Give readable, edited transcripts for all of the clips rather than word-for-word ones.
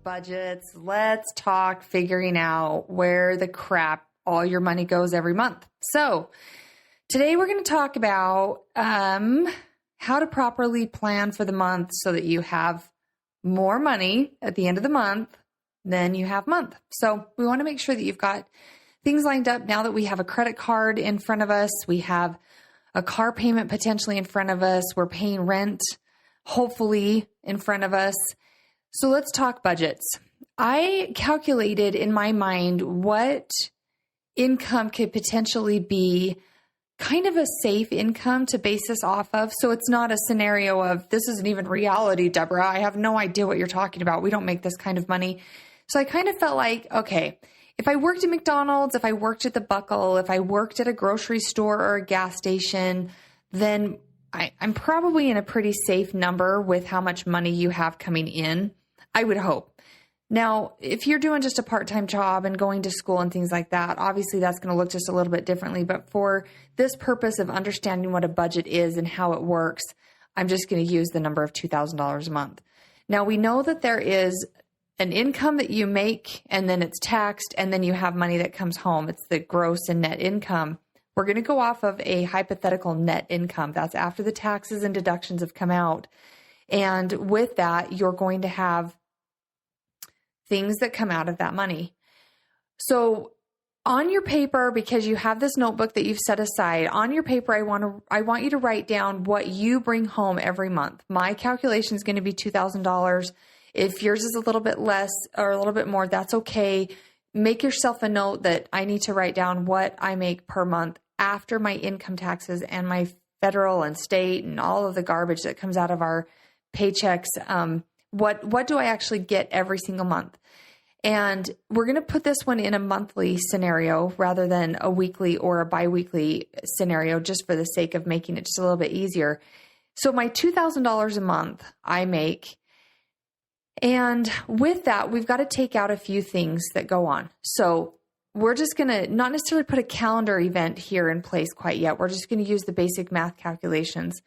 budgets. Let's talk figuring out where the crap all your money goes every month. So today we're going to talk about how to properly plan for the month so that you have more money at the end of the month than you have month. So we want to make sure that you've got things lined up now that we have a credit card in front of us. We have a car payment potentially in front of us. We're paying rent, hopefully, in front of us. So let's talk budgets. I calculated in my mind what income could potentially be kind of a safe income to base this off of. So it's not a scenario of, this isn't even reality, Deborah. I have no idea what you're talking about. We don't make this kind of money. So I kind of felt like, okay, if I worked at McDonald's, if I worked at the Buckle, if I worked at a grocery store or a gas station, then I'm probably in a pretty safe number with how much money you have coming in, I would hope. Now, if you're doing just a part-time job and going to school and things like that, obviously that's going to look just a little bit differently. But for this purpose of understanding what a budget is and how it works, I'm just going to use the number of $2,000 a month. Now, we know that there is an income that you make and then it's taxed and then you have money that comes home. It's the gross and net income. We're going to go off of a hypothetical net income. That's after the taxes and deductions have come out. And with that, you're going to have things that come out of that money. So on your paper, because you have this notebook that you've set aside, on your paper, I want you to write down what you bring home every month. My calculation is going to be $2,000. If yours is a little bit less or a little bit more, that's okay. Make yourself a note that I need to write down what I make per month after my income taxes and my federal and state and all of the garbage that comes out of our paychecks. What do I actually get every single month? And we're going to put this one in a monthly scenario rather than a weekly or a biweekly scenario, just for the sake of making it just a little bit easier. So my $2,000 a month I make. And with that, we've got to take out a few things that go on. So we're just going to not necessarily put a calendar event here in place quite yet. We're just going to use the basic math calculations.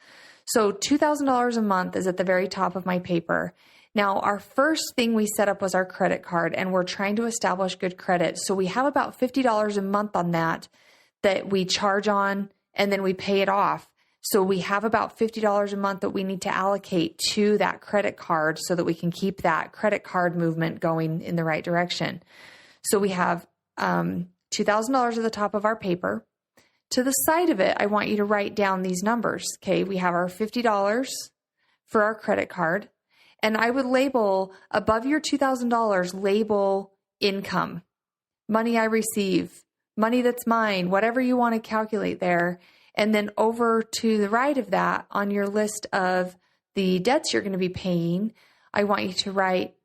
So $2,000 a month is at the very top of my paper. Now, our first thing we set up was our credit card, and we're trying to establish good credit. So we have about $50 a month on that we charge on, and then we pay it off. So we have about $50 a month that we need to allocate to that credit card so that we can keep that credit card movement going in the right direction. So we have $2,000 at the top of our paper. To the side of it, I want you to write down these numbers. Okay, we have our $50 for our credit card. And I would label above your $2,000, label income, money I receive, money that's mine, whatever you want to calculate there. And then over to the right of that, on your list of the debts you're going to be paying, I want you to write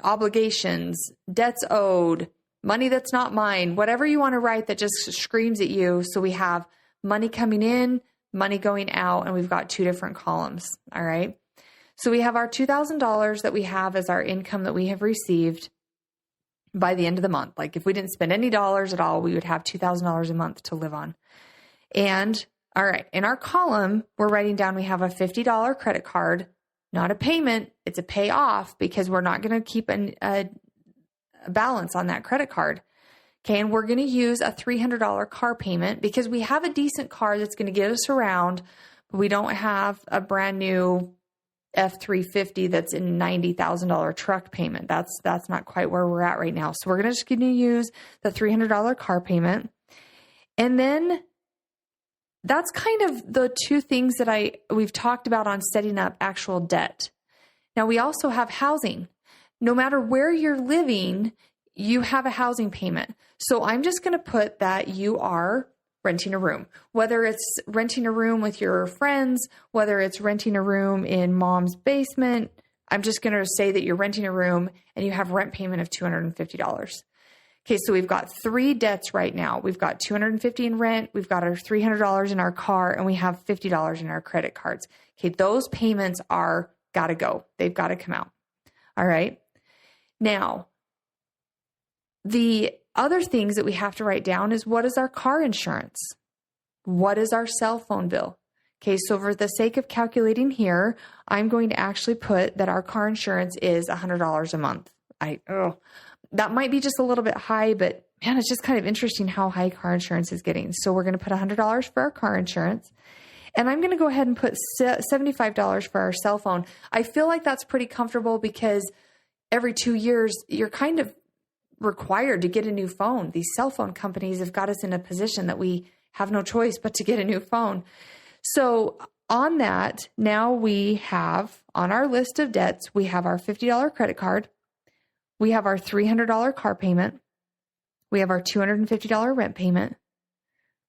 obligations, debts owed, money that's not mine, whatever you want to write that just screams at you. So we have money coming in, money going out, and we've got two different columns. All right. So we have our $2,000 that we have as our income that we have received by the end of the month. Like if we didn't spend any dollars at all, we would have $2,000 a month to live on. And all right, in our column, we're writing down we have a $50 credit card, not a payment, it's a pay off because we're not going to keep a balance on that credit card. Okay, and we're going to use a $300 car payment because we have a decent car that's going to get us around, but we don't have a brand new F-350 that's in $90,000 truck payment. That's not quite where we're at right now. So we're going to use the $300 car payment. And then that's kind of the two things that we've talked about on setting up actual debt. Now we also have housing. No matter where you're living, you have a housing payment. So I'm just going to put that you are renting a room, whether it's renting a room with your friends, whether it's renting a room in mom's basement. I'm just going to say that you're renting a room and you have rent payment of $250. Okay, so we've got three debts right now. We've got $250 in rent, we've got our $300 in our car, and we have $50 in our credit cards. Okay, those payments got to go. They've got to come out. All right. Now, the other things that we have to write down is what is our car insurance? What is our cell phone bill? Okay, so for the sake of calculating here, I'm going to actually put that our car insurance is $100 a month. That might be just a little bit high, but man, it's just kind of interesting how high car insurance is getting. So we're going to put $100 for our car insurance. And I'm going to go ahead and put $75 for our cell phone. I feel like that's pretty comfortable because every 2 years, you're kind of required to get a new phone. These cell phone companies have got us in a position that we have no choice but to get a new phone. So on that, now we have on our list of debts, we have our $50 credit card. We have our $300 car payment. We have our $250 rent payment.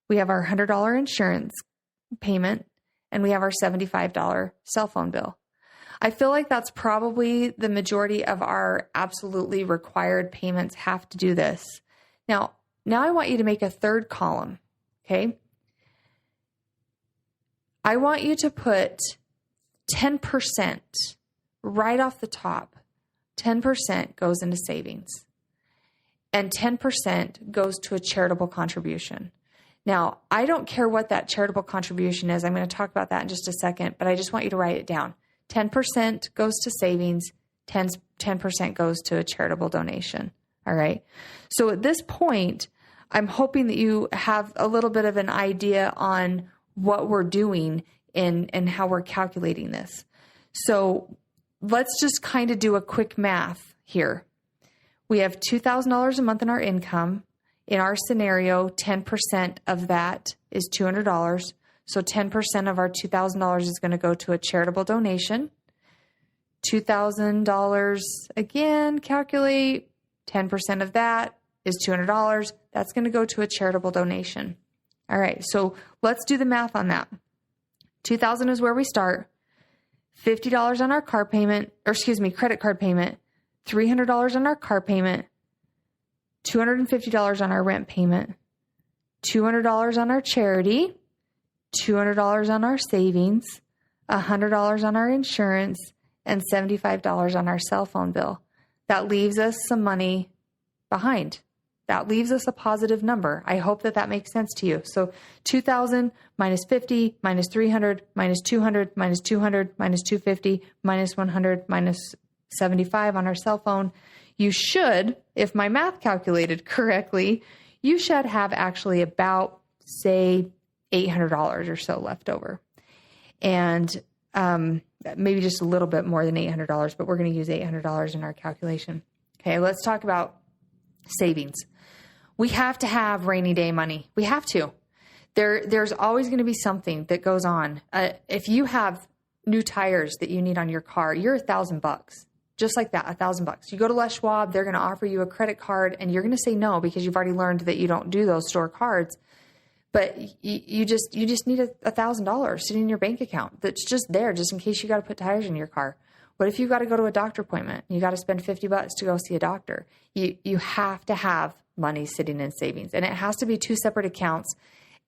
We have our $100 insurance payment, and we have our $75 cell phone bill. I feel like that's probably the majority of our absolutely required payments have to do this. Now I want you to make a third column, okay? I want you to put 10% right off the top. 10% goes into savings, and 10% goes to a charitable contribution. Now, I don't care what that charitable contribution is. I'm going to talk about that in just a second, but I just want you to write it down. 10% goes to savings, 10% goes to a charitable donation. All right. So at this point, I'm hoping that you have a little bit of an idea on what we're doing and how we're calculating this. So let's just kind of do a quick math here. We have $2,000 a month in our income. In our scenario, 10% of that is $200. So 10% of our $2,000 is going to go to a charitable donation. $2,000 again, calculate. 10% of that is $200. That's going to go to a charitable donation. All right, so let's do the math on that. $2,000 is where we start. $50 on our credit card payment. $300 on our car payment. $250 on our rent payment, $200 on our charity, $200 on our savings, $100 on our insurance, and $75 on our cell phone bill. That leaves us some money behind. That leaves us a positive number. I hope that makes sense to you. So 2,000 minus 50 minus 300 minus 200 minus 200 minus 250 minus 100 minus 75 on our cell phone. You should, if my math calculated correctly, you should have actually about, say, $800 or so left over. And maybe just a little bit more than $800, but we're going to use $800 in our calculation. Okay, let's talk about savings. We have to have rainy day money. We have to. There's always going to be something that goes on. If you have new tires that you need on your car, you're $1,000. Just like that, $1,000. You go to Les Schwab, they're going to offer you a credit card, and you're going to say no because you've already learned that you don't do those store cards. But you just need $1,000 sitting in your bank account that's just there, just in case you got to put tires in your car. What if you got to go to a doctor appointment? You got to spend $50 to go see a doctor. You have to have money sitting in savings, and it has to be two separate accounts.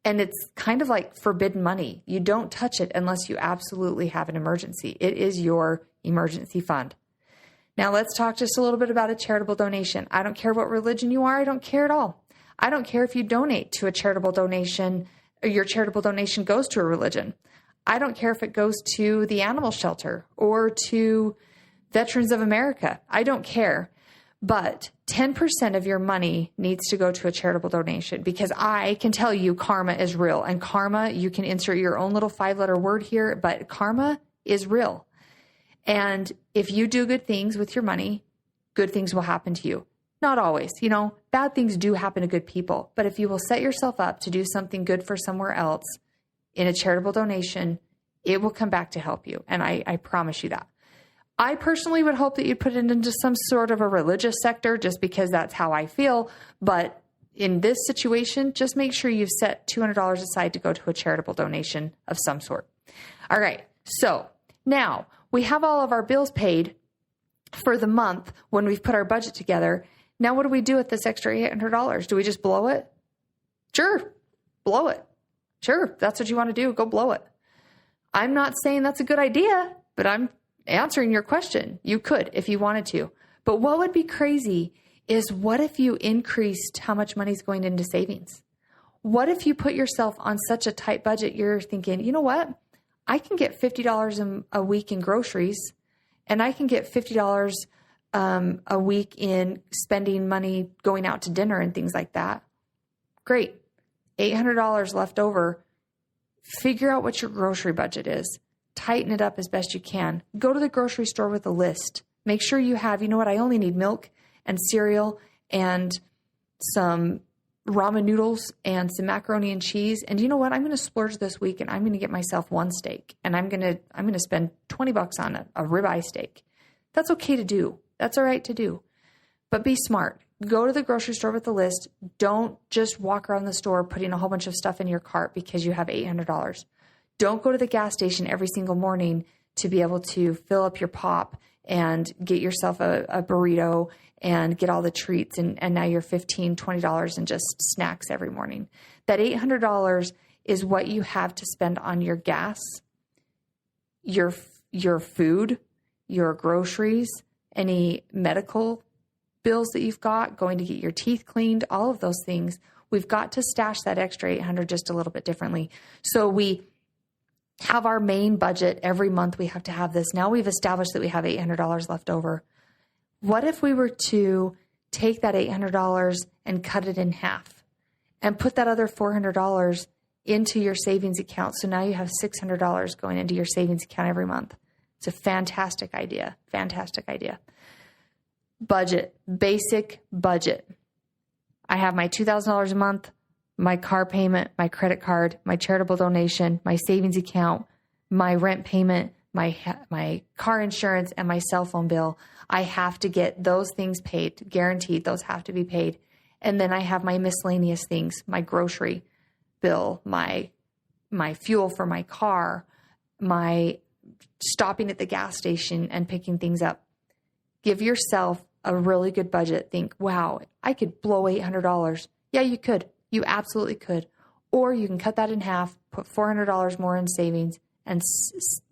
And it's kind of like forbidden money. You don't touch it unless you absolutely have an emergency. It is your emergency fund. Now let's talk just a little bit about a charitable donation. I don't care what religion you are. I don't care at all. I don't care if you donate to a charitable donation or your charitable donation goes to a religion. I don't care if it goes to the animal shelter or to Veterans of America. I don't care. But 10% of your money needs to go to a charitable donation because I can tell you karma is real. And karma, you can insert your own little 5-letter word here, but karma is real. And if you do good things with your money, good things will happen to you. Not always, bad things do happen to good people. But if you will set yourself up to do something good for somewhere else in a charitable donation, it will come back to help you. And I promise you that. I personally would hope that you'd put it into some sort of a religious sector just because that's how I feel. But in this situation, just make sure you've set $200 aside to go to a charitable donation of some sort. All right. So now we have all of our bills paid for the month when we've put our budget together. Now, what do we do with this extra $800? Do we just blow it? Sure. Blow it. Sure. If that's what you want to do. Go blow it. I'm not saying that's a good idea, but I'm answering your question. You could if you wanted to. But what would be crazy is what if you increased how much money is going into savings? What if you put yourself on such a tight budget, you're thinking, you know what? I can get $50 a week in groceries, and I can get $50 a week in spending money going out to dinner and things like that. Great. $800 left over. Figure out what your grocery budget is. Tighten it up as best you can. Go to the grocery store with a list. Make sure you have, you know what, I only need milk and cereal and some ramen noodles and some macaroni and cheese. And you know what? I'm going to splurge this week and I'm going to get myself one steak, and I'm going to spend $20 on a ribeye steak. That's okay to do. That's all right to do. But be smart. Go to the grocery store with a list. Don't just walk around the store putting a whole bunch of stuff in your cart because you have $800. Don't go to the gas station every single morning to be able to fill up your pop and get yourself a burrito and get all the treats. And now you're $15, $20 in just snacks every morning. That $800 is what you have to spend on your gas, your food, your groceries, any medical bills that you've got, going to get your teeth cleaned, all of those things. We've got to stash that extra $800 just a little bit differently. So we have our main budget every month. We have to have this. Now we've established that we have $800 left over. What if we were to take that $800 and cut it in half and put that other $400 into your savings account? So now you have $600 going into your savings account every month. It's a fantastic idea. Fantastic idea. Budget, basic budget. I have my $2,000 a month, my car payment, my credit card, my charitable donation, my savings account, my rent payment, my car insurance, and my cell phone bill. I have to get those things paid, guaranteed. Those have to be paid. And then I have my miscellaneous things, my grocery bill, my fuel for my car, my stopping at the gas station and picking things up. Give yourself a really good budget. Think, wow, I could blow $800. Yeah, you could. You absolutely could. Or you can cut that in half, put $400 more in savings, and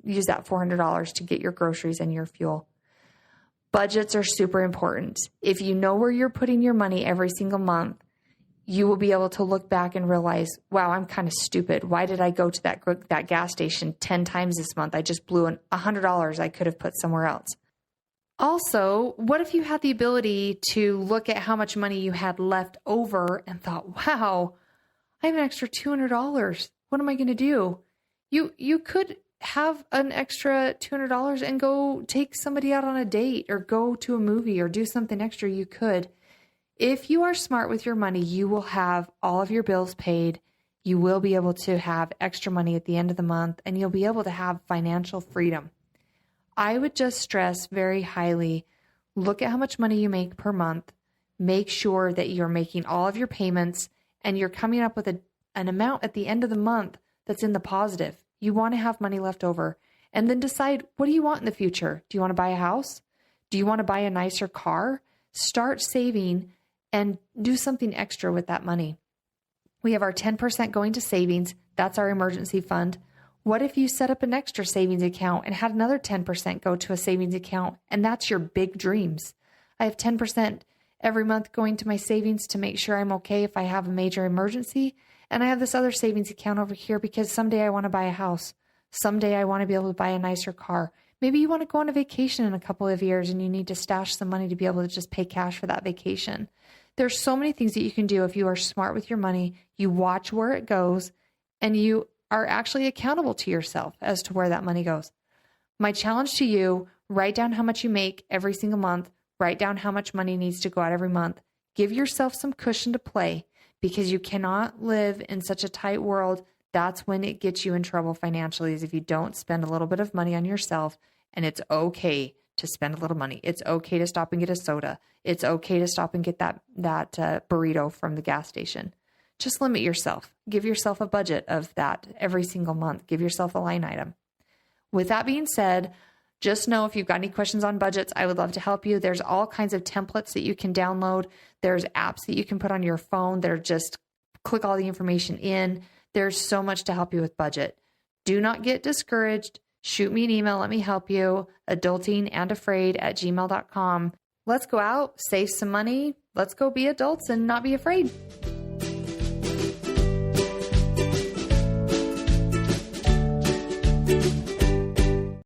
use that $400 to get your groceries and your fuel. Budgets are super important. If you know where you're putting your money every single month, you will be able to look back and realize, wow, I'm kind of stupid. Why did I go to that gas station 10 times this month? I just blew $100 I could have put somewhere else. Also, what if you had the ability to look at how much money you had left over and thought, wow, I have an extra $200. What am I going to do? You could have an extra $200 and go take somebody out on a date or go to a movie or do something extra. You could. If you are smart with your money, you will have all of your bills paid. You will be able to have extra money at the end of the month, and you'll be able to have financial freedom. I would just stress very highly, look at how much money you make per month. Make sure that you're making all of your payments and you're coming up with an amount at the end of the month that's in the positive. You want to have money left over. And then decide, what do you want in the future? Do you want to buy a house? Do you want to buy a nicer car? Start saving and do something extra with that money. We have our 10% going to savings. That's our emergency fund. What if you set up an extra savings account and had another 10% go to a savings account, and that's your big dreams? I have 10% every month going to my savings to make sure I'm okay if I have a major emergency. And I have this other savings account over here because someday I want to buy a house. Someday I want to be able to buy a nicer car. Maybe you want to go on a vacation in a couple of years and you need to stash some money to be able to just pay cash for that vacation. There's so many things that you can do if you are smart with your money. You watch where it goes and you are actually accountable to yourself as to where that money goes. My challenge to you, write down how much you make every single month. Write down how much money needs to go out every month. Give yourself some cushion to play because you cannot live in such a tight world. That's when it gets you in trouble financially, is if you don't spend a little bit of money on yourself. And it's okay to spend a little money. It's okay to stop and get a soda. It's okay to stop and get that burrito from the gas station. Just limit yourself. Give yourself a budget of that every single month. Give yourself a line item. With that being said, just know if you've got any questions on budgets, I would love to help you. There's all kinds of templates that you can download. There's apps that you can put on your phone that are just click all the information in. There's so much to help you with budget. Do not get discouraged. Shoot me an email. Let me help you. adultingandafraid@gmail.com. Let's go out, save some money. Let's go be adults and not be afraid. you.